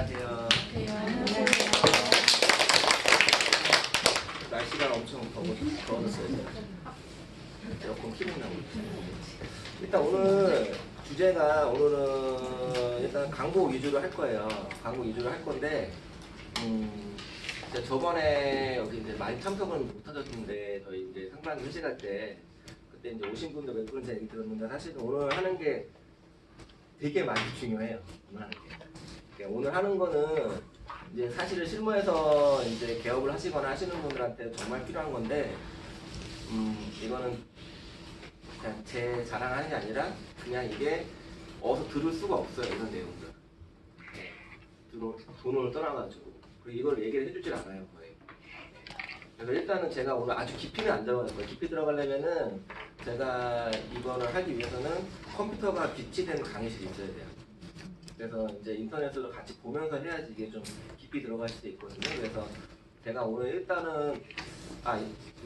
안녕하세요. 안녕하세요. 날씨가 엄청 더워졌어요. 에어컨 키고 나고 일단 오늘 주제가 오늘은 일단 광고 위주로 할 거예요. 광고 위주로 할 건데 저번에 여기 이제 많이 참석을 못 하셨는데 저희 이제 상반 회식할 때 그때 이제 오신 분들 몇 분인지 얘기 들었는데 사실은 오늘 하는 게 되게 많이 중요해요. 오늘 하는 게. 오늘 하는 거는 이제 사실은 실무에서 이제 개업을 하시거나 하시는 분들한테 정말 필요한 건데 이거는 그냥 제 자랑하는 게 아니라 그냥 이게 어디서 들을 수가 없어요. 이런 내용들. 돈을 떠나가지고 그리고 이걸 얘기를 해주질 않아요 거의. 그래서 일단은 제가 오늘 아주 깊이는 안 들어갈 거예요. 깊이 들어가려면은 제가 이거를 하기 위해서는 컴퓨터가 비치된 강의실이 있어야 돼요. 그래서 이제 인터넷으로 같이 보면서 해야지 이게 좀 깊이 들어갈 수도 있거든요. 그래서 제가 오늘 일단은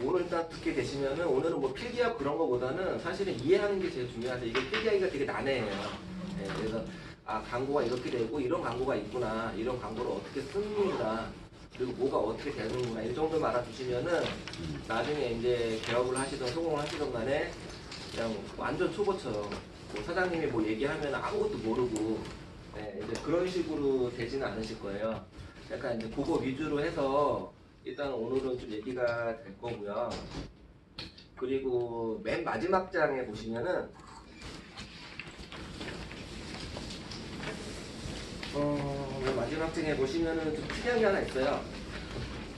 오늘 일단 듣게 되시면은 오늘은 뭐 필기하고 그런 거보다는 사실은 이해하는 게 제일 중요해서 이게 필기하기가 되게 난해해요. 네, 그래서 광고가 이렇게 되고 이런 광고가 있구나, 이런 광고를 어떻게 쓰는구나, 그리고 뭐가 어떻게 되는구나 이 정도만 알아두시면은 나중에 이제 개업을 하시든 성공을 하시든 간에 그냥 완전 초보처럼 뭐 사장님이 뭐 얘기하면 아무것도 모르고 이제 그런 식으로 되지는 않으실 거예요. 약간 이제 그거 위주로 해서 일단 오늘은 좀 얘기가 될 거고요. 그리고 맨 마지막 장에 보시면은 맨 마지막 장에 보시면은 좀 특이한 게 하나 있어요.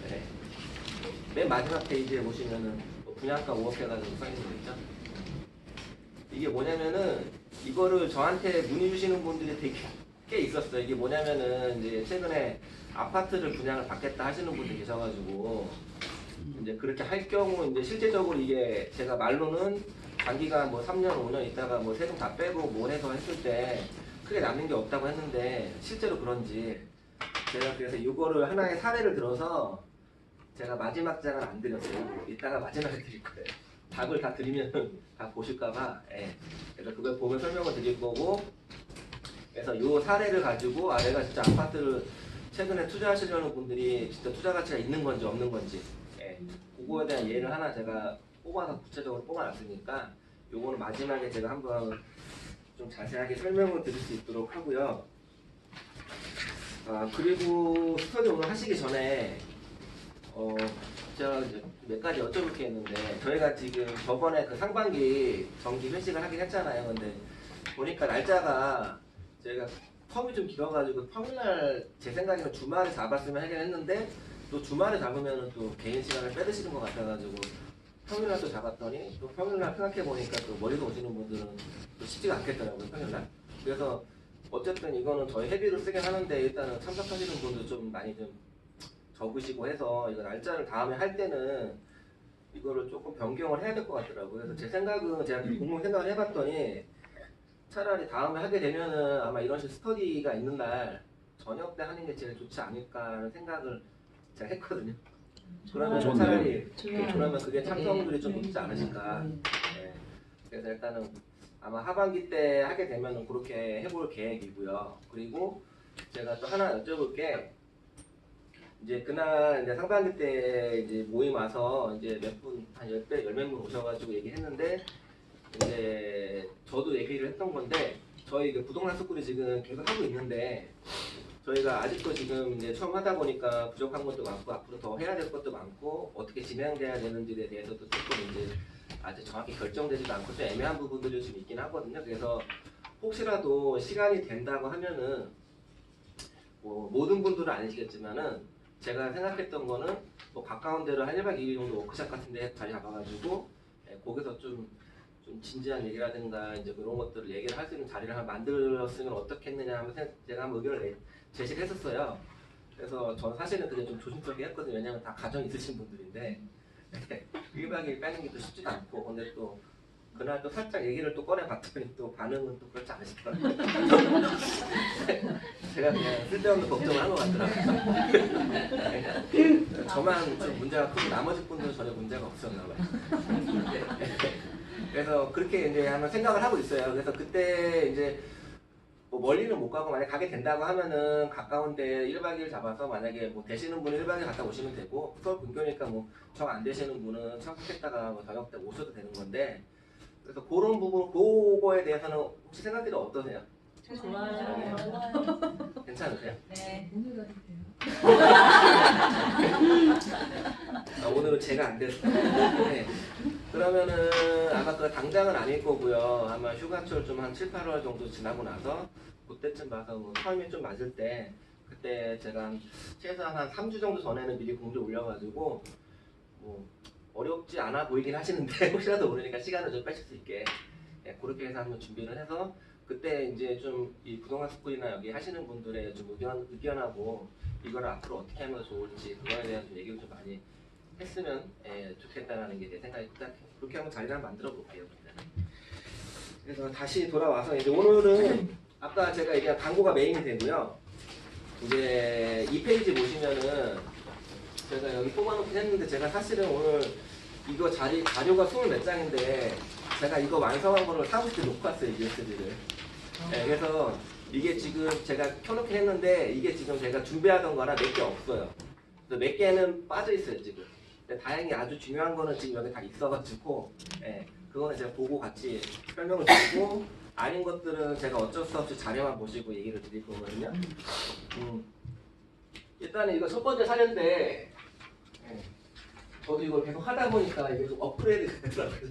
네. 맨 마지막 페이지에 보시면은 분양가 5억 해가지고 써 있는 거 있죠? 이게 뭐냐면은 이거를 저한테 문의 주시는 분들이 되게 꽤 있었어요. 이게 뭐냐면은 이제 최근에 아파트를 분양을 받겠다 하시는 분들 계셔가지고 이제 그렇게 할 경우 이제 실제적으로 이게 제가 말로는 단기간 뭐 3년 5년 있다가 뭐 세금 다 빼고 뭐 해서 했을 때 크게 남는 게 없다고 했는데 실제로 그런지 제가 그래서 이거를 하나의 사례를 들어서 제가 마지막 장은 안 드렸어요. 이따가 마지막에 드릴 거예요. 답을 다 드리면 다 보실까봐. 그래서 그걸 보면 설명을 드릴 거고, 그래서 이 사례를 가지고 내가 진짜 아파트를 최근에 투자하시려는 분들이 진짜 투자 가치가 있는 건지 없는 건지 그거에 대한 예를 하나 제가 뽑아서 구체적으로 뽑아놨으니까 요거는 마지막에 제가 한번 좀 자세하게 설명을 드릴 수 있도록 하고요. 그리고 스터디 오늘 하시기 전에 제가 이제 몇 가지 여쭤볼 게 있는데 저희가 지금 저번에 그 상반기 정기 회식을 하긴 했잖아요. 근데 보니까 날짜가 저희가 텀이 좀 길어가지고 평일날 제 생각에는 주말에 잡았으면 하긴 했는데 또 주말에 잡으면 또 개인 시간을 빼드시는 것 같아가지고 평일날 또 잡았더니 또 평일날 생각해보니까 또 머리도 오시는 분들은 또 쉽지가 않겠더라고요. 평일날. 그래서 어쨌든 이거는 저희 회비를 쓰긴 하는데 일단은 참석하시는 분들 좀 많이 좀 적으시고 해서 이거 날짜를 다음에 할 때는 이거를 조금 변경을 해야 될 것 같더라고요. 그래서 제 생각은 제가 공동 생각을 해봤더니 차라리 다음에 하게 되면은 아마 이런 식 스터디가 있는 날 저녁 때 하는 게 제일 좋지 않을까라는 생각을 제가 했거든요. 그러면 차라리 그러면 그게 참석률이 좀 높지 않으실까. 그래서 일단은 아마 하반기 때 하게 되면은 그렇게 해볼 계획이고요. 그리고 제가 또 하나 여쭤볼 게 이제 그날 이제 상반기 때 이제 모임 와서 이제 몇 분, 한 10몇 분 오셔가지고 얘기했는데 이제 저도 얘기를 했던 건데 저희 그 부동산 스쿨이 지금 계속 하고 있는데 저희가 아직도 지금 이제 처음 하다 보니까 부족한 것도 많고 앞으로 더 해야 될 것도 많고 어떻게 진행돼야 되는지에 대해서도 조금 이제 아직 정확히 결정되지도 않고 좀 애매한 부분들이 좀 있긴 하거든요. 그래서 혹시라도 시간이 된다고 하면은 뭐 모든 분들은 아니시겠지만은 제가 생각했던 거는 뭐 가까운 데로 한 1박 2일 정도 워크샵 같은 데 자리 잡아가지고 거기서 좀 진지한 얘기라든가 이제 그런 것들을 얘기를 할 수 있는 자리를 한번 만들었으면 어떻겠느냐 하면서 제가 한번 의견을 제시를 했었어요. 그래서 저는 사실은 그게 좀 조심스럽게 했거든요. 왜냐면 다 가정이 있으신 분들인데 1박 2일 빼는 게 또 쉽지도 않고 근데 또 그날 또 살짝 얘기를 또 꺼내봤더니 또 반응은 또 그렇지 않으시더라고요. 제가 그냥 쓸데없는 걱정을 한 것 같더라고요. 저만 좀 문제가 크고 나머지 분들은 전혀 문제가 없었나 봐요. 그래서 그렇게 이제 한번 생각을 하고 있어요. 그래서 그때 이제 뭐 멀리는 못 가고 만약에 가게 된다고 하면은 가까운데 1박 2일 잡아서 만약에 뭐 되시는 분은 1박 2일 갔다 오시면 되고 서울 근교니까 뭐 정 안 되시는 분은 청소했다가 뭐 저녁 때 오셔도 되는 건데 그래서 그런 부분 그거에 대해서는 혹시 생각들이 어떠세요? 좋아요. 괜찮으세요? 네. 오늘 가도 돼요? 오늘은 제가 안 돼서 네. 그러면은 아마 그 당장은 아닐 거고요. 아마 휴가철 좀 한 7, 8월 정도 지나고 나서 그때쯤 봐서 뭐 타이밍 좀 맞을 때 그때 제가 최소한 한 3주 정도 전에는 미리 공지 올려가지고 뭐 어렵지 않아 보이긴 하시는데 혹시라도 모르니까 시간을 좀 빼실 수 있게 네, 그렇게 해서 한번 준비를 해서 그때 이제 좀 이 부동산 스쿨이나 여기 하시는 분들의 좀 의견하고 이거를 앞으로 어떻게 하면 좋을지 그거에 대한 좀 얘기를 좀 많이 했으면 좋겠다라는 게 내 생각이 그렇게 한번 자리를 한번 만들어 볼게요. 그래서 다시 돌아와서 이제 오늘은 아까 제가 얘기한 광고가 메인이 되고요. 이제 이 페이지 보시면은 제가 여기 뽑아놓긴 했는데 제가 사실은 오늘 이거 자료가 20몇 장인데 제가 이거 완성한 거를 사무실에 놓고 왔어요. USB를. 네, 그래서 이게 지금 제가 켜놓긴 했는데 이게 지금 제가 준비하던 거랑 몇 개 없어요. 그래서 몇 개는 빠져 있어요 지금. 근데 다행히 아주 중요한 거는 지금 여기 다 있어가지고 그거는 제가 보고 같이 설명을 드리고 아닌 것들은 제가 어쩔 수 없이 자료만 보시고 얘기를 드릴 거거든요. 일단은 이거 첫 번째 사례인데 저도 이걸 계속 하다 보니까 이게 좀 업그레이드 되더라고요.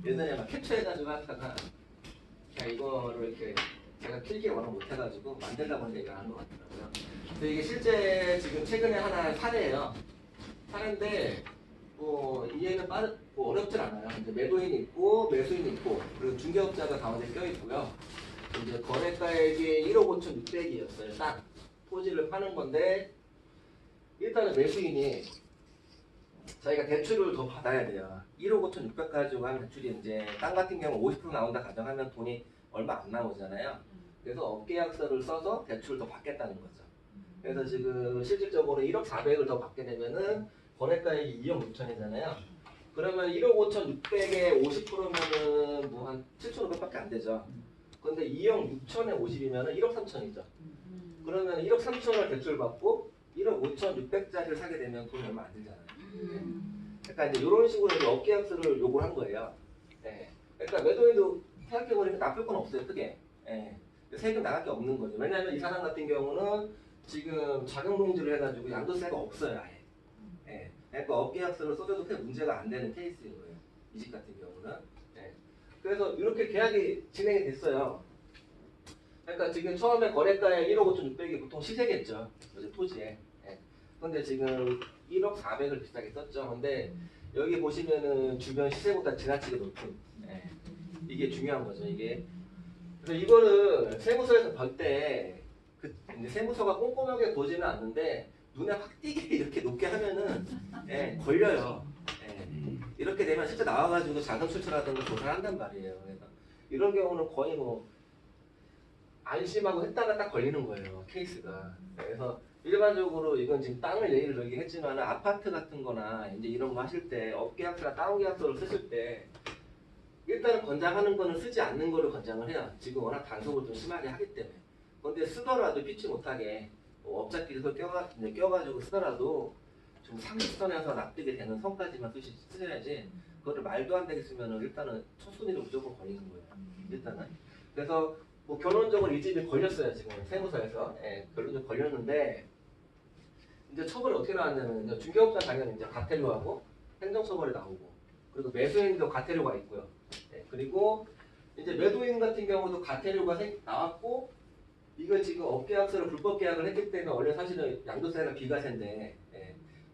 예전에 막 캡처해가지고 하다가 그냥 이거를 이렇게 제가 필기를 워낙 못해가지고 만들다 보니까 이거 하는 것 같더라고요. 근데 이게 실제 지금 최근에 하나 사례예요. 사례인데 뭐 이해는 뭐 어렵진 않아요. 이제 매도인이 있고 매수인이 있고 그리고 중개업자가 가운데 껴 있고요. 이제 거래가액이 1억 5,600이었어요. 딱 토지를 파는 건데 일단은 매수인이 저희가 대출을 더 받아야 돼요. 1억 5,600 가지고 하는 대출이 이제 땅 같은 경우 50% 나온다 가정하면 돈이 얼마 안 나오잖아요. 그래서 업계약서를 써서 대출을 더 받겠다는 거죠. 그래서 지금 실질적으로 1억 400을 더 받게 되면은 거래가액이 2억 6천이잖아요. 그러면 1억 5,600에 50%면은 뭐 한 7,500밖에 안 되죠. 근데 2억 6천에 50이면은 1억 3천이죠. 그러면 1억 3천을 대출 받고 1억 5,600짜리를 사게 되면 돈이 얼마 안 들잖아요. 그러니까 이제 이런 식으로 이제 업계약서를 요구한 거예요. 네. 그러니까 매도인도 생각해보니까 나쁠 건 없어요, 크게. 네. 세금 나갈 게 없는 거죠. 왜냐하면 이 사람 같은 경우는 지금 자격농지를 해가지고 양도세가 없어요, 아예. 네. 그러니까 업계약서를 써줘도 크게 문제가 안 되는 케이스인 거예요. 이 집 같은 경우는. 네. 그래서 이렇게 계약이 진행이 됐어요. 그러니까 지금 처음에 거래가에 1억 5,600이 보통 시세겠죠. 요즘 토지에. 네. 근데 지금 1억 400을 비싸게 썼죠. 근데 여기 보시면은 주변 시세보다 지나치게 높은. 네. 이게 중요한 거죠. 이게. 그래서 이거를 세무서에서 볼 때 이제 세무서가 꼼꼼하게 보지는 않는데 눈에 확 띄게 이렇게 높게 하면은 걸려요. 이렇게 되면 실제 나와가지고 자금 출처라든가 조사를 한단 말이에요. 그래서 이런 경우는 거의 뭐 안심하고 했다가 딱 걸리는 거예요. 케이스가. 그래서 일반적으로 이건 지금 땅을 예를 들긴 했지만 아파트 같은 거나 이제 이런 거 하실 때 업계약서나 다운계약서를 쓰실 때 일단은 권장하는 거는 쓰지 않는 거를 권장을 해요. 지금 워낙 단속을 좀 심하게 하기 때문에. 근데 쓰더라도 피치 못하게 뭐 업자끼리 껴가지고 쓰더라도 좀 상식선에서 납득이 되는 선까지만 쓰셔야지 그거를 말도 안 되게 쓰면은 일단은 첫순위로 무조건 걸리는 거예요. 일단은. 그래서 뭐 결론적으로 이 집이 걸렸어요. 지금 세무서에서. 결론적으로 걸렸는데 이제 처벌이 어떻게 나왔냐면 이제 중개업자 당연히 이제 과태료하고 행정처벌이 나오고 그리고 매수인도 과태료가 있고요. 그리고 이제 매도인 같은 경우도 과태료가 나왔고 이거 지금 업계약서를 불법 계약을 했기 때문에 원래 사실은 양도세가 비과세인데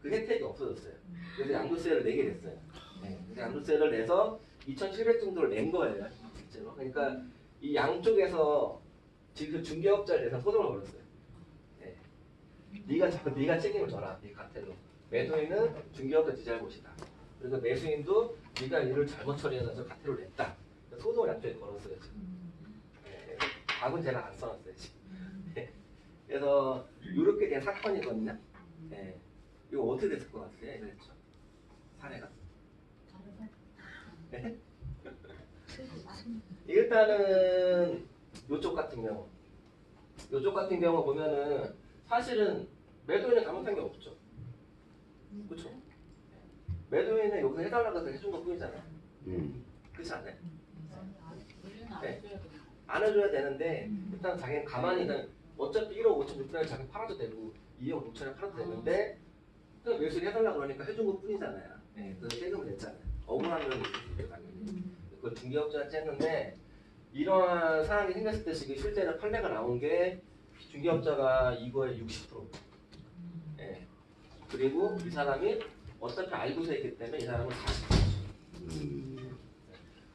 그 혜택이 없어졌어요. 그래서 양도세를 내게 됐어요. 그래서 양도세를 내서 2,700 정도를 낸 거예요. 실제로. 그러니까 이 양쪽에서 지금 중개업자를 내서 소송을 걸었어요. 네가 책임을 져라. 이 과태료. 매도인은 중개업자 네 잘못이다. 그래서 매수인도 네가 일을 잘못 처리해서 과태료를 냈다. 소송을 양쪽에 걸었어요. 지금. 답은 제가 안 써놨어요. 지금. 그래서 이렇게 된 사건이거든요. 이거 어떻게 됐을 것 같아요? 그랬죠. 사례가. 일단은 이쪽 같은 경우 이쪽 같은 경우 보면은 사실은 매도인은 잘못한 게 없죠. 그렇죠? 매도인은 여기서 해달라고 해서 해준 것 뿐이잖아요. 그렇지 않아요? 네. 안 해줘야 되는데 일단 자기는 가만히 그냥 어차피 1억 5,600을 자기 팔아도 되고 2억 6천에 팔아도 되는데 그냥 매수를 해달라고 그러니까 해준 것 뿐이잖아요. 네. 그래서 세금을 냈잖아요. 억울한 면이 있을 당연히. 그걸 중개업자한테 했는데 이러한 상황이 생겼을 때 지금 실제로 판례가 나온 게 중개업자가 이거의 60%. 예. 그리고 이 사람이 어차피 알고서 했기 때문에 이 사람은 40%.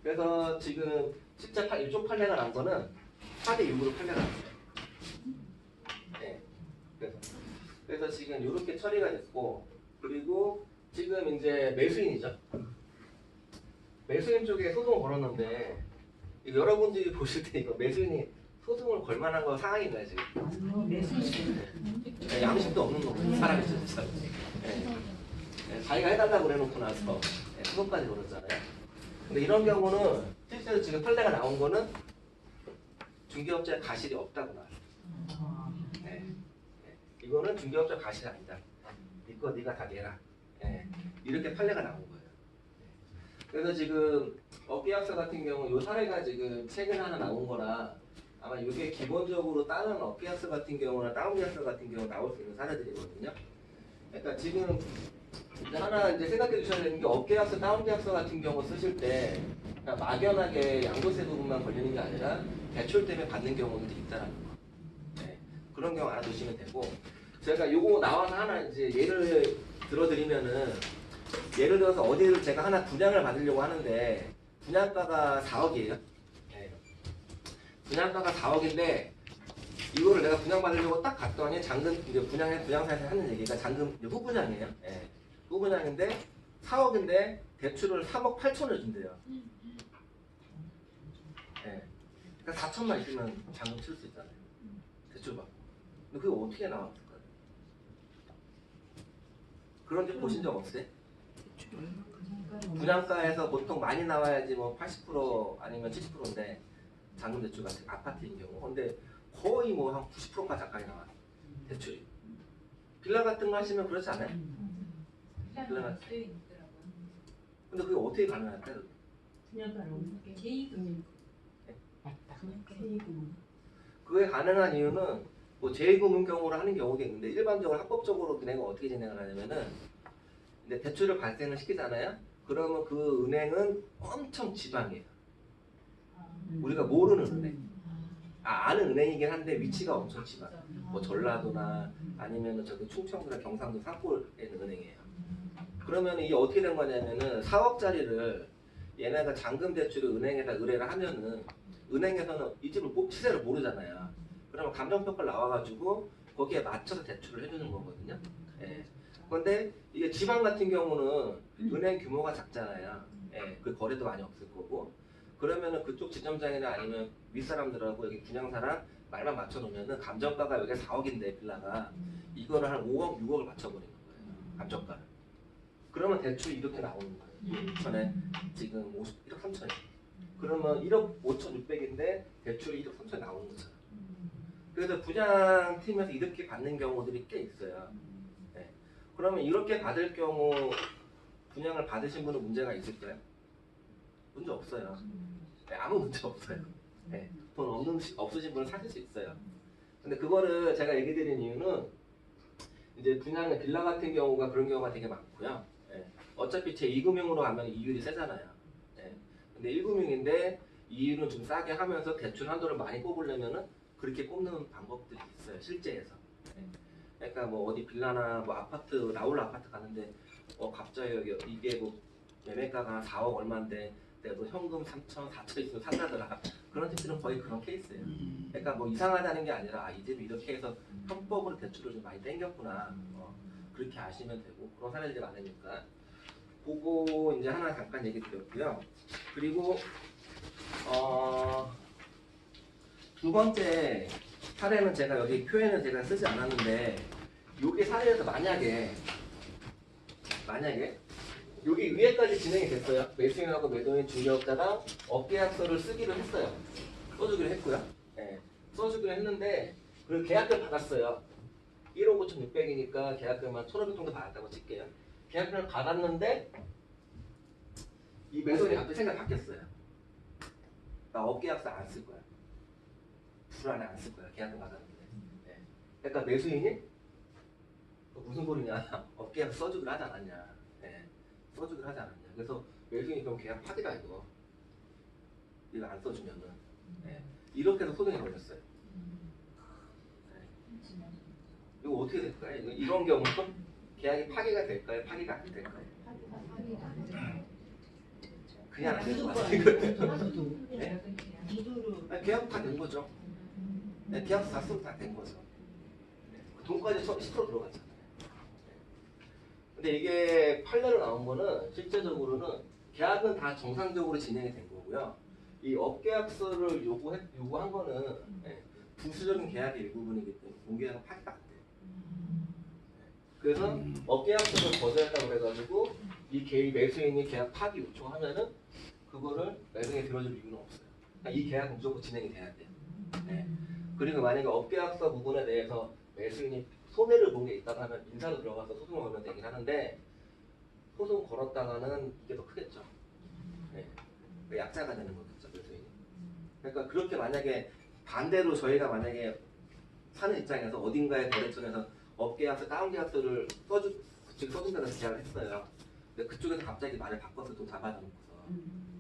그래서 지금 실제 이쪽 판례가 난 거는 4대 6으로 판례가 났어요. 예. 그래서 지금 이렇게 처리가 됐고 그리고 지금 이제 매수인이죠. 매수인 쪽에 소송을 걸었는데 여러분들이 보실 때 이거 매수인이 소송을 걸 만한 거 상황인가요 지금? 네, 양심도 없는 거고 사람이 진짜. 네, 자기가 해달라고 그래놓고 나서 소송까지 걸었잖아요. 근데 이런 경우는 실제로 지금 판례가 나온 거는 중개업자의 가실이 없다고 나와요. 네. 이거는 중개업자 가실이 아니다. 이거 네가 다 내라. 네. 이렇게 판례가 나온 거예요. 그래서 지금 업계약서 같은 경우 이 사례가 지금 최근에 하나 나온 거라 아마 이게 기본적으로 다른 업계약서 같은 경우나 다운계약서 같은 경우 나올 수 있는 사례들이거든요. 그러니까 지금 하나 이제 생각해 주셔야 되는 게 업계약서, 다운계약서 같은 경우 쓰실 때 그냥 막연하게 양도세 부분만 걸리는 게 아니라 대출 때문에 받는 경우도 있다라는 거. 네. 그런 경우 알아두시면 되고 제가 요거 나와서 하나 이제 예를 들어드리면은 예를 들어서 어디를 제가 하나 분양을 받으려고 하는데 분양가가 4억이에요. 네. 분양가가 4억인데 이거를 내가 분양받으려고 딱 갔더니 잔금 이제 분양사에서 하는 얘기가 잔금 이제 후분양이에요. 네. 후분양인데 4억인데 대출을 3억 8천을 준대요. 네. 그러니까 4천만 있으면 잔금 칠 수 있잖아요. 대출 받고. 근데 그게 어떻게 나왔을까요? 그런 적 보신 적 없으세요? 분양가에서 보통 많이 나와야지 뭐 80% 아니면 70%인데 잔금 대출 같은 아파트인 경우 근데 거의 뭐 한 90%까지 가까이 나와요 대출이. 빌라 같은 거 하시면 그렇지 않아요? 빌라 같은 근데 그게 어떻게 가능할까요? 제2금융 맞다. 제2금융 그게 가능한 이유는 뭐 제2금융 경우로 하는 경우도 있는데 일반적으로 합법적으로 은행은 어떻게 진행을 하냐면은 근데 대출을 발생을 시키잖아요. 그러면 그 은행은 엄청 지방이에요. 우리가 모르는 은행. 아는 은행이긴 한데 위치가 엄청 지방. 뭐 전라도나 아니면 저기 충청도나 경상도 산골에 있는 은행이에요. 그러면 이게 어떻게 된 거냐면은 4억짜리를 얘네가 잔금 대출을 은행에다 의뢰를 하면은 은행에서는 이 집을 시세를 모르잖아요. 그러면 감정평가를 나와가지고 거기에 맞춰서 대출을 해주는 거거든요. 예. 그런데 이게 지방 같은 경우는 은행 규모가 작잖아요. 예, 그 거래도 많이 없을 거고. 그러면은 그쪽 지점장이나 아니면 윗사람들하고 여기 분양사랑 말만 맞춰놓으면은 감정가가 여기가 4억인데 빌라가 이거를 한 5억, 6억을 맞춰버리는 거예요. 감정가를. 그러면 대출이 이렇게 나오는 거예요. 전에 지금 1억 3천이. 그러면 1억 5,600인데 대출이 1억 3천이 나오는 거잖아요. 그래서 분양팀에서 이렇게 받는 경우들이 꽤 있어요. 네. 그러면 이렇게 받을 경우 분양을 받으신 분은 문제가 있을까요? 문제 없어요. 네, 아무 문제 없어요. 네, 돈 없으신 분은 사실 수 있어요. 근데 그거를 제가 얘기 드린 이유는 이제 분양의 빌라 같은 경우가 그런 경우가 되게 많고요. 네, 어차피 제2금융으로 가면 이율이 세잖아요. 네, 근데 1금융인데 이율은 좀 싸게 하면서 대출 한도를 많이 뽑으려면은 그렇게 뽑는 방법들이 있어요. 실제에서. 네. 그러니까 뭐 어디 빌라나 뭐 아파트 나홀로 아파트 가는데 갑자기 여기 이게 뭐 매매가가 한 4억 얼마인데 내가 뭐 현금 3천, 4천 있으면 산다더라. 그런 집들은 거의 그런 케이스예요. 그러니까 뭐 이상하다는 게 아니라 이 집이 이렇게 해서 편법으로 대출을 좀 많이 땡겼구나. 그렇게 아시면 되고 그런 사례들이 많으니까 그거 이제 하나 잠깐 얘기 드렸고요. 그리고 두 번째 사례는 제가 여기 표에는 제가 쓰지 않았는데 여기 사례에서 만약에 여기 위에까지 진행이 됐어요. 매수인하고 매도인 중개업자가 업계약서를 쓰기로 했어요. 써주기로 했고요. 네, 써주기로 했는데 그리고 계약금 받았어요. 1억 5,600이니까 계약금만 1,500 정도 받았다고 칠게요. 계약금을 받았는데 이 매수인이 갑자기 생각이 바뀌었어요. 나 업계약서 안 쓸 거야. 불안에 안 쓸 거야. 계약금 받았는데. 네. 그러니까 매수인이 무슨 소리냐? 업계약서 써주기로 하지 않았냐? 네. 써주기로 하지 않았냐? 그래서 매수인이 그럼 계약 파기다 이거. 이거 안 써주면은. 네. 이렇게 해서 소송이 걸렸어요. 이거 어떻게 될까요? 이런 경우는 계약이 파기가 될까요? 파기가 안 될까요? 그냥 안 될 것 같아요. 네? 아니, 계약 다 된 거죠. 네, 계약서 다 쓰고 다 된 거죠. 네. 돈까지 10% 들어갔잖아요. 네. 근데 이게 판례로 나온 거는 실제적으로는 계약은 다 정상적으로 진행이 된 거고요. 이 업계약서를 요구한 거는 네, 부수적인 계약의 일부분이기 때문에 공개가 파기가 안 돼요. 그래서 업계약서를 거절했다고 해가지고 이 개인 매수인이 계약 파기 요청하면은 그거를 매수인이 들어줄 이유는 없어요. 그러니까 이 계약은 무조건 진행이 돼야 돼요. 네. 그리고 만약에 업계약서 부분에 대해서 매수인이 손해를 본 게 있다고 하면 민사로 들어가서 소송을 걸면 되긴 하는데 소송 걸었다가는 이게 더 크겠죠. 네. 약자가 되는 거겠죠, 매수인이. 그러니까 그렇게 만약에 반대로 저희가 만약에 사는 입장에서 어딘가에 거래처에서 업계약서, 다운계약서를 써준다는 계약을 했어요. 근데 그쪽에서 갑자기 말을 바꿔서 좀 잡아놓고서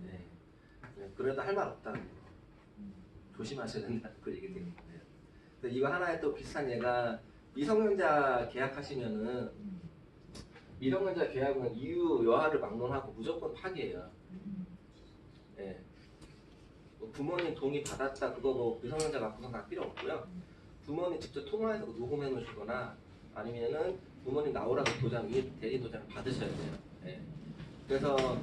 네. 네. 그래도 할 말 없다는 거. 조심하셔야 된다는 그 얘기 드리는 거예요. 근데 이거 하나에 또 비슷한 예가 미성년자 계약하시면은 미성년자 계약은 이유 여하를 막론하고 무조건 파기예요. 네. 뭐 부모님 동의 받았다 그거 뭐 미성년자가 구성 다 필요 없고요. 부모님 직접 통화해서 녹음해 놓으시거나 아니면은 부모님 나오라고 도장, 대리 도장을 받으셔야 돼요. 네. 그래서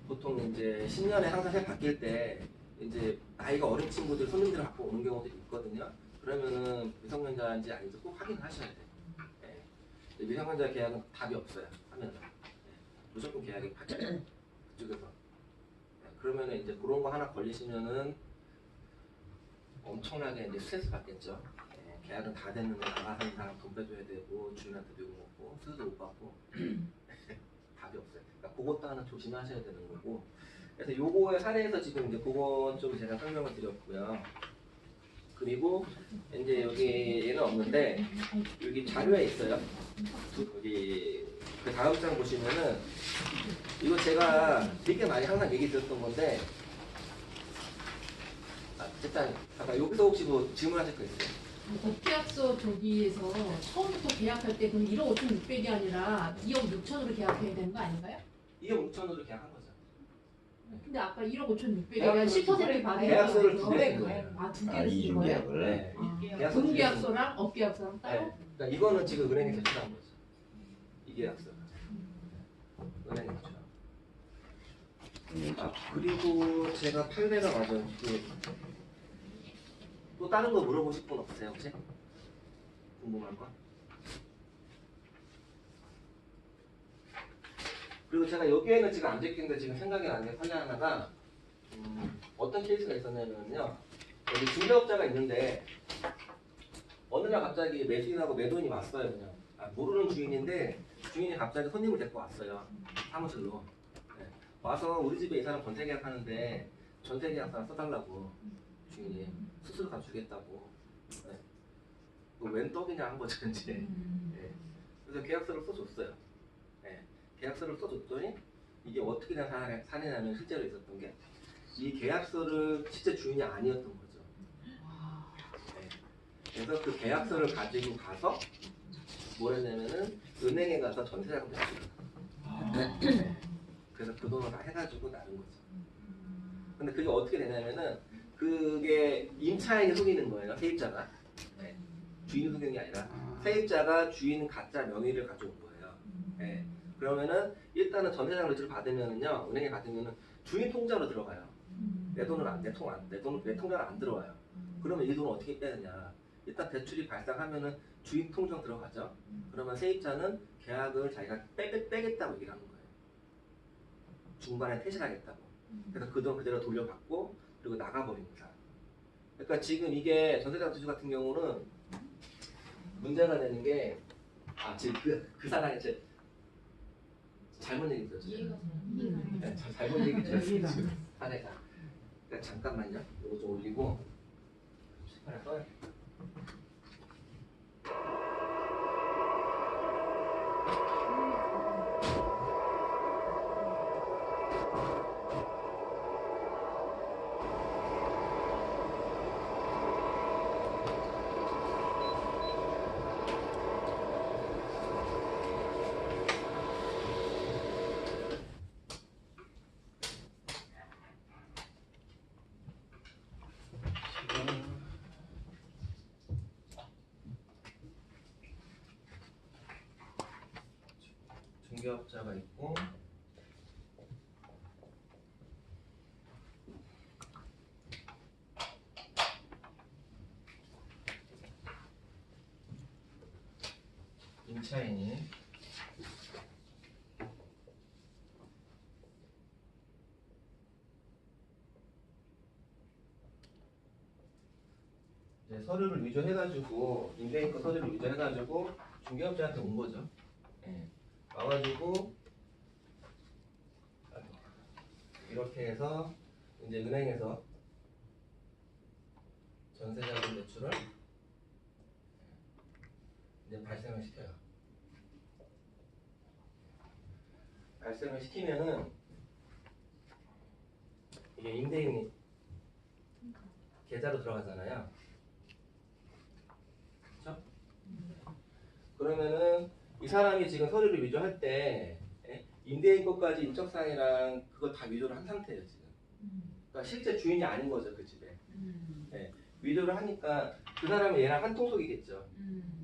보통 이제 10년에 항상 해 바뀔 때 이제 나이가 어린 친구들, 손님들을 갖고 오는 경우도 있거든요. 그러면은 미성년자인지 아닌지 꼭 확인을 하셔야 돼요. 네. 미성년자 계약은 답이 없어요. 하면은 네. 무조건 계약이 바뀌어요. 그쪽에서. 네. 그러면은 이제 그런 거 하나 걸리시면은 엄청나게 이제 스트레스 받겠죠. 네. 계약은 다 됐는데 나가는 사람 돈 빼줘야 되고 주인한테 욕 먹고 수수도 못 받고 답이 없어요. 그러니까 그것도 하나 조심하셔야 되는 거고. 그래서 요거의 사례에서 지금 이제 그건 좀 제가 설명을 드렸고요. 그리고 이제 여기 얘는 없는데 여기 자료에 있어요. 여기 그 다음 장 보시면은 이거 제가 되게 많이 항상 얘기 드렸던 건데 일단 아까 여기서 혹시 뭐 질문하실 거 있어요? 업계약서 저기에서 처음부터 계약할 때 그럼 1억 5,600이 아니라 2억 6천으로 계약해야 되는 거 아닌가요? 2억 5천으로 계약한 거죠. 근데 아까 1억 5,600이 아니라 10% 받은 계약서를 거예요. 두 개 쓴 거예요. 아, 두 개를 쓴 거예요? 이중계약을 네. 계약서 분계약서랑 업계약서랑 따로? 네. 그러니까 이거는 지금 은행에 제출한 거죠. 이 계약서. 은행에 제출한. 아 그리고 제가 판례가 맞아요. 또 다른 거 물어보실 분 없으세요 혹시? 궁금한 거? 그리고 제가 여기에는 지금 안 적힌데 지금 생각이 나는 게 판례 하나가 어떤 케이스가 있었냐면요. 여기 중개업자가 있는데 어느 날 갑자기 매수인하고 매도인이 왔어요. 그냥 모르는 주인인데 주인이 갑자기 손님을 데리고 왔어요. 사무실로. 네. 와서 우리 집에 이 사람 전세계약 하는데 전세계약서 써달라고 주인이 수수료 다 주겠다고. 네. 웬 떡이냐 한 거죠 이제. 네. 그래서 계약서를 써줬어요. 네. 계약서를 써줬더니 이게 어떻게 된 사례냐면 실제로 있었던 게 이 계약서를 실제 주인이 아니었던 거죠. 네. 그래서 그 계약서를 가지고 가서 뭘 했냐면은 은행에 가서 전세자금 냈어요. 네. 그래서 그 돈을 다 해가지고 나눈 거죠. 근데 그게 어떻게 되냐면은 그게 임차인이 속이는 거예요. 세입자가. 네. 주인이 속이는 게 아니라 세입자가 주인 가짜 명의를 가져온 거예요. 네. 그러면은 일단은 전세자금 대출을 받으면은요, 은행에 받으면은 주인 통장으로 들어가요. 내 돈은 내 통장은 안 들어와요. 그러면 이 돈을 어떻게 빼느냐? 일단 대출이 발생하면은 주인 통장 들어가죠. 그러면 세입자는 계약을 자기가 빼겠다고 얘기를 하는 거예요. 중반에 퇴실하겠다고. 그래서 그 돈 그대로 돌려받고 그리고 나가버립니다. 그러니까 지금 이게 전세자금 대출 같은 경우는 문제가 되는 게 지금 그 사람이 잘못 얘기 들었어요. 이해가 네, 잘못 얘기 들었어요. 지금 사례가. 그러니까 잠깐만요. 이거 좀 올리고 시판에 써요. 중개업자가 있고 임차인이 이제 서류를 위조해가지고 임대인권 서류를 위조해가지고 중개업자한테 온 거죠. 네. 와가지고 이렇게 해서 이제 은행에서 전세자금 대출을 이제 발생을 시켜요. 발생을 시키면은 이게 임대인이 계좌로 들어가잖아요. 그렇죠? 그러면은 이 사람이 지금 서류를 위조할 때 임대인 것까지 인적사항이랑 그거 다 위조를 한 상태예요 지금. 그러니까 실제 주인이 아닌 거죠 그 집에. 네. 위조를 하니까 그 사람은 얘랑 한 통속이겠죠.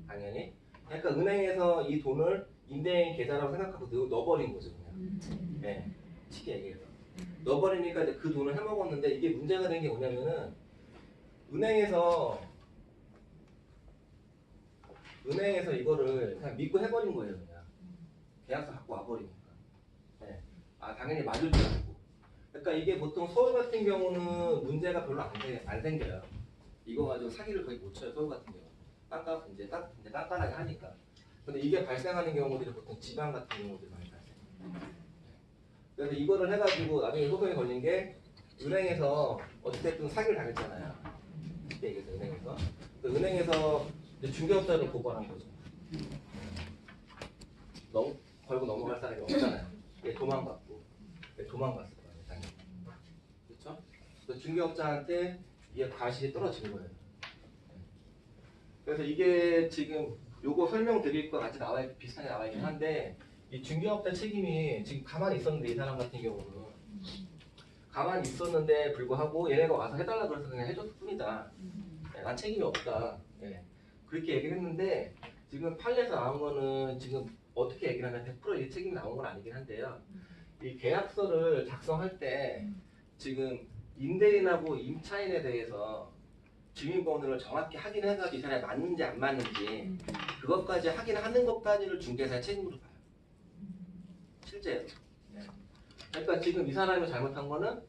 당연히. 그러니까 은행에서 이 돈을 임대인 계좌라고 생각하고 넣어버린 거죠 그냥. 네. 쉽게 얘기해서. 넣어버리니까 이제 그 돈을 해먹었는데 이게 문제가 된 게 뭐냐면은 은행에서 이거를 그냥 믿고 해버린 거예요 그냥. 계약서 갖고 와버리니까. 네. 당연히 맞을 줄 알고. 그러니까 이게 보통 서울 같은 경우는 문제가 별로 안 생겨요. 이거 가지고 사기를 거의 못 쳐요 서울 같은 경우. 이제 깐깐하게 하니까. 근데 이게 발생하는 경우들이 보통 지방 같은 경우들이 많이 발생해요. 그래서 이거를 해가지고 나중에 소송이 걸린 게 은행에서 어쨌든 사기를 당했잖아요. 쉽게 얘기해서 은행에서. 은행에서 이제 중개업자를 고발한 거죠. 걸고 넘어갈 사람이 없잖아요. 얘 도망갔고. 얘 도망갔을 거예요, 당연히. 그렇죠? 그래서 중개업자한테 얘 과실이 떨어진 거예요. 그래서 이게 지금 요거 설명드릴 거 같이 비슷하게 나와 있긴 한데 이 중개업자 책임이 지금 가만히 있었는데 이 사람 같은 경우는 가만히 있었는데 불구하고 얘네가 와서 해달라 그래서 그냥 해줬을 뿐이다. 난 책임이 없다. 그렇게 얘기를 했는데 지금 판례에서 나온 거는 지금 어떻게 얘기를 하면 100% 이 책임이 나온 건 아니긴 한데요. 이 계약서를 작성할 때 지금 임대인하고 임차인에 대해서 주민번호를 정확히 확인해가지고 이 사람이 맞는지 안 맞는지 그것까지 확인하는 것까지를 중개사의 책임으로 봐요. 실제로. 그러니까 지금 이 사람이 잘못한 거는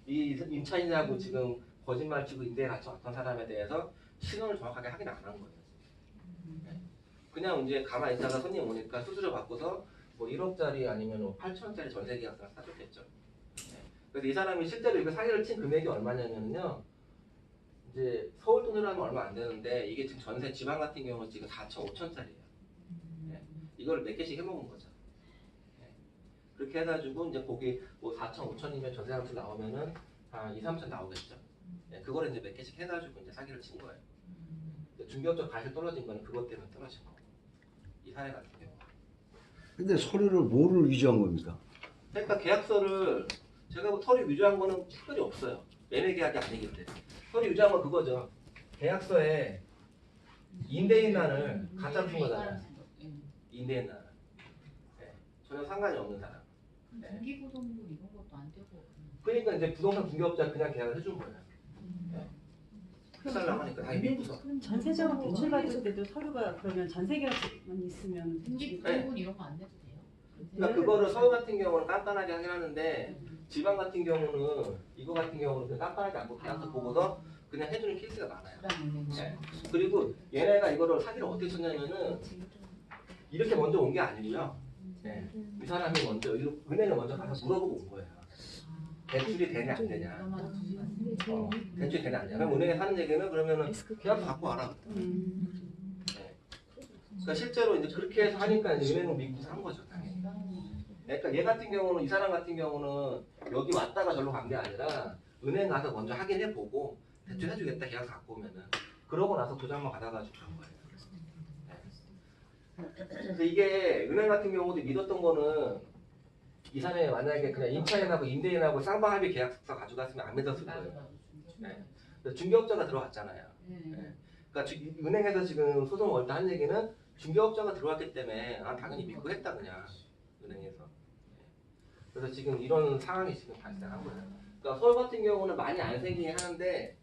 이 임차인하고 지금 거짓말 치고 임대에 같이 왔던 사람에 대해서 신원을 정확하게 확인 안 한 거예요. 그냥 이제 가만히 있다가 손님 오니까 수수료 받고서 뭐 1억짜리 아니면 뭐 8천원짜리 전세 계약서를 사줬겠죠. 그래서 이 사람이 실제로 이거 사기를 친 금액이 얼마냐면요. 이제 서울 돈으로 하면 얼마 안 되는데 이게 지금 전세 지방 같은 경우는 지금 4천, 5천짜리예요. 이걸 몇 개씩 해먹은 거죠. 그렇게 해가지고 이제 거기 뭐 4천, 5천이면 전세 계약서 나오면은 한 2, 3천 나오겠죠. 그거를 이제 몇 개씩 해가지고 이제 사기를 친 거예요. 중개업적 과실 떨어진 거는 그것 때문에 떨어진 거고. 이 사례 같은 경우. 근데 서류를 뭐를 위조한 겁니까? 그러니까 계약서를 제가 서류 위조한 거는 특별히 없어요. 매매 계약이 아니기 때문에. 서류 위조한 건 그거죠. 계약서에 임대인란을 가짜로 쓴 거잖아요. 임대인란. 전혀 상관이 없는 사람. 등기부등본 이런 것도 안 되고. 그러니까 이제 부동산 중개업자 그냥 계약을 해준 거예요. 해달라고 하니까 다 믿고서. 전세자금 대출 받을 때도 서류가 그러면 전세계약만 있으면 등기부등본 이런 거 안 내도 돼요? 그러니까 그거를 서울 같은 경우는 깐깐하게 하긴 하는데 지방 같은 경우는 이거 같은 경우는 그냥 깐깐하게 않고 계약서 보고서 그냥 해주는 케이스가 많아요. 불안은행. 네. 그리고 얘네가 이거를 사기를 어떻게 쳤냐면은 이렇게 먼저 온 게 아니고요. 네. 이 사람이 먼저 은행을 먼저 가서 물어보고 온 거예요. 대출이 되냐 안 되냐. 대출이 되냐 안 되냐. 그럼 은행에 하는 얘기는 그러면은 계약서 갖고 와라. 네. 그러니까 실제로 이제 그렇게 해서 하니까 이제 은행을 믿고서 한 거죠. 당연히. 그러니까 얘 같은 경우는 이 사람 같은 경우는 여기 왔다가 절로 간 게 아니라 은행 가서 먼저 확인해 보고 대출 해주겠다 계약서 갖고 오면은 그러고 나서 도장만 받아가지고 간 거예요. 네. 그래서 이게 은행 같은 경우도 믿었던 거는 이 사람이 만약에 그냥 임차인하고 임대인하고 쌍방합의 계약서 가져갔으면 안 믿었을 거예요. 네. 그래서 중개업자가 들어갔잖아요. 네. 그러니까 은행에서 지금 소송 올 때 한 얘기는 중개업자가 들어왔기 때문에 당연히 믿고 했다 그냥 은행에서. 그래서 지금 이런 상황이 지금 발생한 거예요. 그러니까 서울 같은 경우는 많이 안 생기긴 하는데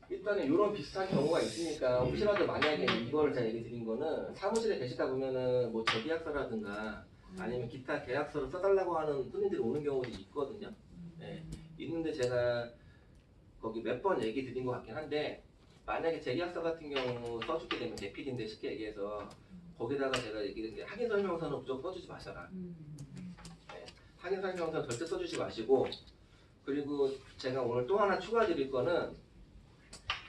일단은 이런 비슷한 경우가 있으니까 혹시라도 만약에 이걸 제가 얘기 드린 거는 사무실에 계시다 보면은 뭐 저계약서라든가 아니면 기타 계약서를 써달라고 하는 손님들이 오는 경우도 있거든요. 네. 있는데 제가 거기 몇 번 얘기 드린 것 같긴 한데 만약에 재계약서 같은 경우 써주게 되면 대필인데 쉽게 얘기해서 거기다가 제가 얘기드린 게 확인 설명서는 무조건 써주지 마셔라. 확인 설명서는 절대 써주지 마시고 그리고 제가 오늘 또 하나 추가 드릴 거는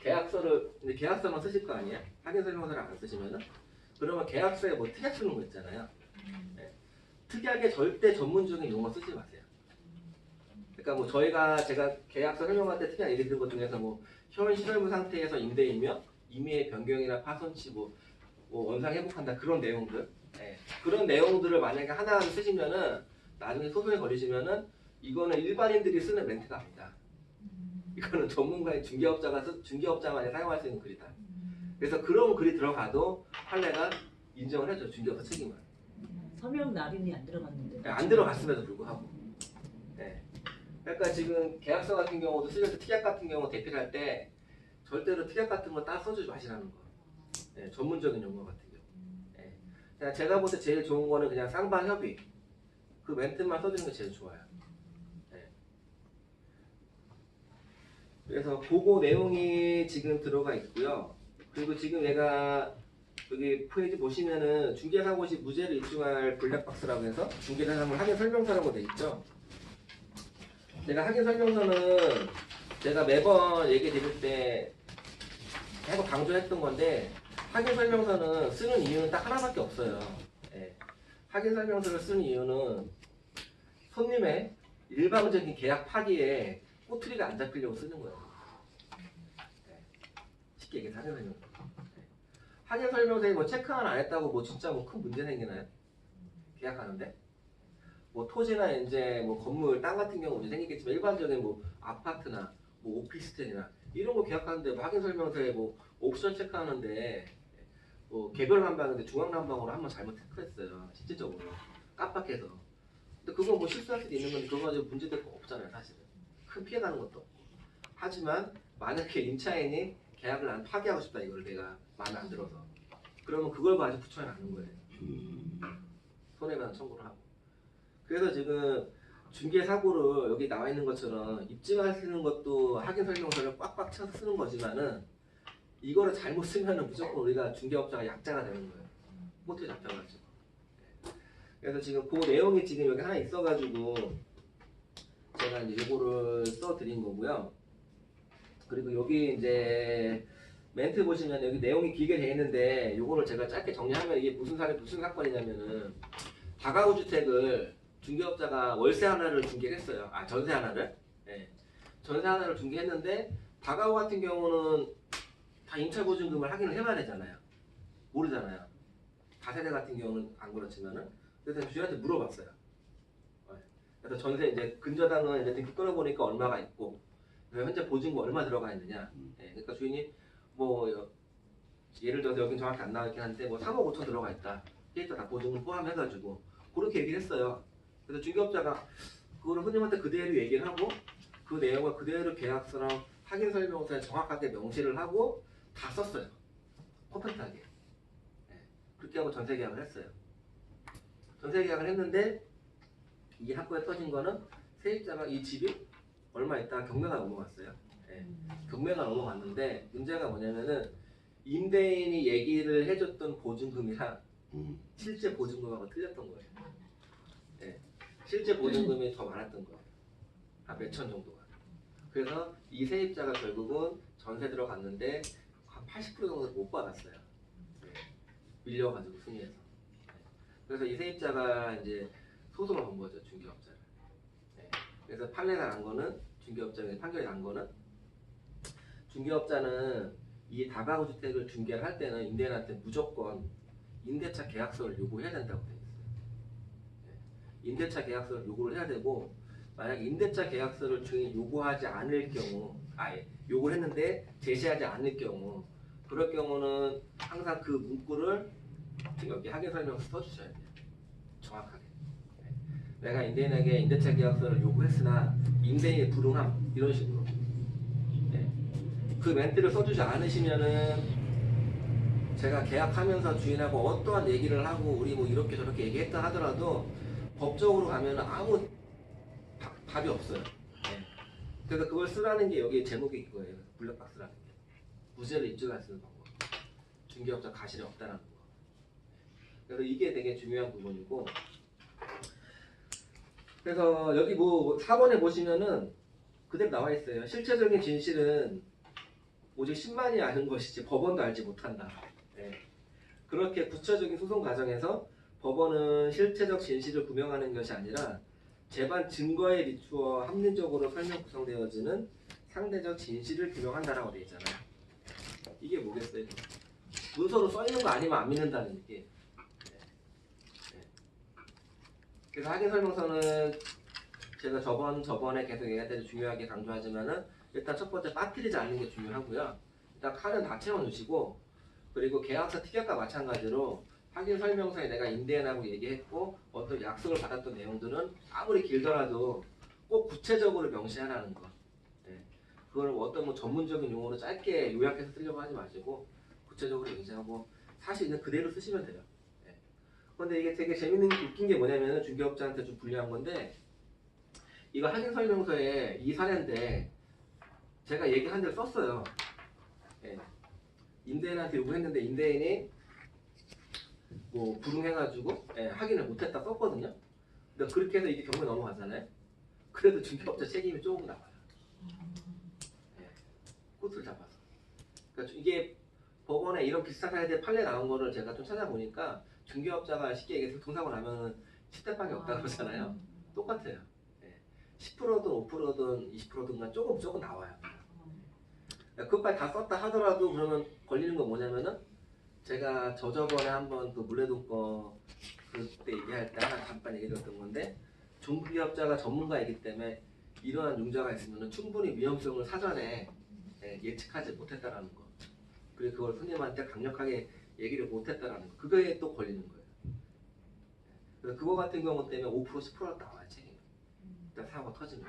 계약서만 쓰실 거 아니에요? 확인 설명서를 안 쓰시면은 그러면 계약서에 뭐 특약 쓰는 거 있잖아요. 네. 특약에 절대 전문적인 용어 쓰지 마세요. 그러니까 뭐 제가 계약서 설명할 때 특약 예를 든 것 중에서 뭐 현 실효무 상태에서 임대이며 임의의 변경이나 파손치 뭐 원상 회복한다 그런 내용들 그런 내용들을 만약에 하나를 쓰시면은 나중에 소송에 걸리시면은 이거는 일반인들이 쓰는 멘트가 아니다. 이거는 전문가의 중개업자만이 사용할 수 있는 글이다. 그래서 그런 글이 들어가도 판례가 인정을 해줘 중개업자 책임을. 서명 날인이 안 들어갔는데. 안 들어갔음에도 불구하고. 네. 그러니까 지금 계약서 같은 경우도 쓰실 때 특약 같은 경우 대필할 때 절대로 특약 같은 거 따로 써주지 마시라는 거. 네, 전문적인 용어 같은 경우. 네. 그냥 제가 볼 때 제일 좋은 거는 그냥 쌍방협의. 그 멘트만 써주는 게 제일 좋아요. 네. 그래서 그거 내용이 지금 들어가 있고요. 그리고 지금 얘가 여기 페이지 보시면은 중개사고 시 무죄를 입증할 블랙박스라고 해서 중개사함을 확인 설명서라고 돼 있죠. 제가 확인 설명서는 제가 매번 얘기 드릴 때 계속 강조했던 건데 확인 설명서는 쓰는 이유는 딱 하나밖에 없어요. 네. 확인 설명서를 쓰는 이유는 손님의 일방적인 계약 파기에 꼬투리가 안 잡히려고 쓰는 거예요. 네. 쉽게 얘기해서 확인 설명서. 네. 확인 설명서에 뭐 체크 하나 안 했다고 뭐 진짜 뭐 큰 문제 생기나요? 계약하는데? 뭐 토지나 이제 뭐 건물, 땅 같은 경우 문제 생기겠지만 일반적인 뭐 아파트나 뭐 오피스텔이나 이런 거 계약하는데 뭐 확인 설명서에 뭐 옵션 체크하는데 뭐 개별 난방인데 중앙 난방으로 한번 잘못 체크했어요. 실질적으로 깜빡해서. 근데 그건 뭐 실수할 수도 있는 건데 그거 가지고 문제될 거 없잖아요. 사실은 큰 피해 가는 것도 없고. 하지만 만약에 임차인이 계약을 안 파기하고 싶다 이걸 내가 마음에 안 들어서 그러면 그걸 가지고 부처에 놔는 거예요. 손해배상 청구를 하고. 그래서 지금 중개 사고를 여기 나와 있는 것처럼 입증하시는 것도 확인 설명서를 꽉꽉 쳐서 쓰는 거지만은 이거를 잘못 쓰면은 무조건 우리가 중개업자가 약자가 되는 거예요. 포트에 잡혀가지고. 그래서 지금 그 내용이 지금 여기 하나 있어가지고 제가 이제 이거를 써드린 거고요. 그리고 여기 이제 멘트 보시면 여기 내용이 길게 돼 있는데 이거를 제가 짧게 정리하면 이게 무슨 사건이냐면은 다가구 주택을 중개업자가 월세 하나를 중개했어요. 전세 하나를. 네. 전세 하나를 중개했는데 다가구 같은 경우는 다 임차보증금을 확인을 해봐야 되잖아요. 모르잖아요. 다세대 같은 경우는 안 그렇지만은 그래서 주인한테 물어봤어요. 그래서 전세 이제 근저당은 이제 등기 끊어보니까 얼마가 있고 현재 보증금 얼마 들어가 있느냐. 네. 그러니까 주인이 뭐 예를 들어서 여긴 정확히 안 나와 있긴 한데 뭐 3억 5천 들어가 있다. 데이터 다 보증금 포함해가지고 그렇게 얘기를 했어요. 그래서 중개업자가 그거를 손님한테 그대로 얘기를 하고 그 내용을 그대로 계약서랑 확인 설명서에 정확하게 명시를 하고 다 썼어요. 퍼펙트하게. 네. 그렇게 하고 전세 계약을 했어요. 전세 계약을 했는데 이 사건에 터진 거는 세입자가 이 집이 얼마 있다가 경매가 넘어갔어요. 예. 경매가 넘어갔는데 문제가 뭐냐면은 임대인이 얘기를 해줬던 보증금이랑 실제 보증금하고 틀렸던 거예요. 예. 실제 보증금이 더 많았던 거예요. 한 몇천 정도가. 그래서 이 세입자가 결국은 전세 들어갔는데 한 80% 정도 못 받았어요. 예. 밀려가지고 승인해서. 예. 그래서 이 세입자가 이제 소송을 건 거죠, 중개업자를. 예. 그래서 판례가 난 거는 중개업자의 판결이 난 거는 중개업자는 이 다가구 주택을 중개를 할 때는 임대인한테 무조건 임대차 계약서를 요구해야 된다고 되어 있어요. 예. 임대차 계약서를 요구를 해야 되고 만약 임대차 계약서를 중이 요구하지 않을 경우, 요구를 했는데 제시하지 않을 경우, 그럴 경우는 항상 그 문구를 여기 확인 설명서 써주셔야 돼요. 정확하게. 예. 내가 임대인에게 임대차 계약서를 요구했으나 임대인이 불응함 이런 식으로. 예. 그 멘트를 써주지 않으시면은 제가 계약하면서 주인하고 어떠한 얘기를 하고 우리 뭐 이렇게 저렇게 얘기했다 하더라도 법적으로 가면은 아무 답이 없어요. 네. 그래서 그걸 쓰라는 게 여기 제목이 그거예요. 블랙박스라는 게. 무죄를 입증할 수 있는 방법. 중개업자 가실이 없다는 거. 그래서 이게 되게 중요한 부분이고. 그래서 여기 뭐 4번에 보시면은 그대로 나와 있어요. 실체적인 진실은 오직 10만이 아는 것이지 법원도 알지 못한다. 네. 그렇게 구체적인 소송 과정에서 법원은 실체적 진실을 규명하는 것이 아니라 재반 증거에 비추어 합리적으로 설명 구성되어지는 상대적 진실을 규명한다라고 되어 있잖아요. 이게 뭐겠어요? 문서로 써 있는 거 아니면 안 믿는다는 얘기. 네. 그래서 확인 설명서는 제가 저번에 계속 얘기할 때 중요하게 강조하지만은 일단 첫 번째 빠뜨리지 않는 게 중요하고요. 일단 칸은 다 채워놓으시고 그리고 계약서 티격과 마찬가지로 확인 설명서에 내가 임대인하고 얘기했고 어떤 약속을 받았던 내용들은 아무리 길더라도 꼭 구체적으로 명시하라는 거. 네. 그걸 어떤 뭐 전문적인 용어로 짧게 요약해서 쓰려고 하지 마시고 구체적으로 명시하고 사실 있는 그대로 쓰시면 돼요. 네. 그런데 이게 되게 재밌는 웃긴 게 뭐냐면 중개업자한테 좀 불리한 건데 이거 확인 설명서에 이 사례인데 제가 얘기한 대로 썼어요. 네. 임대인한테 요구했는데 임대인이 뭐 불응해가지고 확인을 못했다 썼거든요. 근데 그렇게 해서 이게 경매 넘어가잖아요. 그래도 중개업자 책임이 조금 나와요. 코트를 잡아서. 그러니까 이게 법원에 이런 비슷한 사례들 판례 나온 거를 제가 좀 찾아보니까 중개업자가 쉽게 얘기해서 동사고 나면 10대밖에 없다고 그러잖아요. 똑같아요. 10%든 5%든 20%든 조금 나와요. 그것까지 다 썼다 하더라도 그러면 걸리는 건 뭐냐면은 제가 저번에 한번 그 물레동 거 그때 얘기할 때 하나 잠깐 얘기드렸던 건데 중개업자가 전문가이기 때문에 이러한 융자가 있으면 충분히 위험성을 사전에 예측하지 못했다라는 거. 그리고 그걸 손님한테 강력하게 얘기를 못했다라는 거. 그거에 또 걸리는 거예요. 그래서 그거 같은 경우 때문에 5% 10%가 나와요 책임이. 일단 사고가 터지면.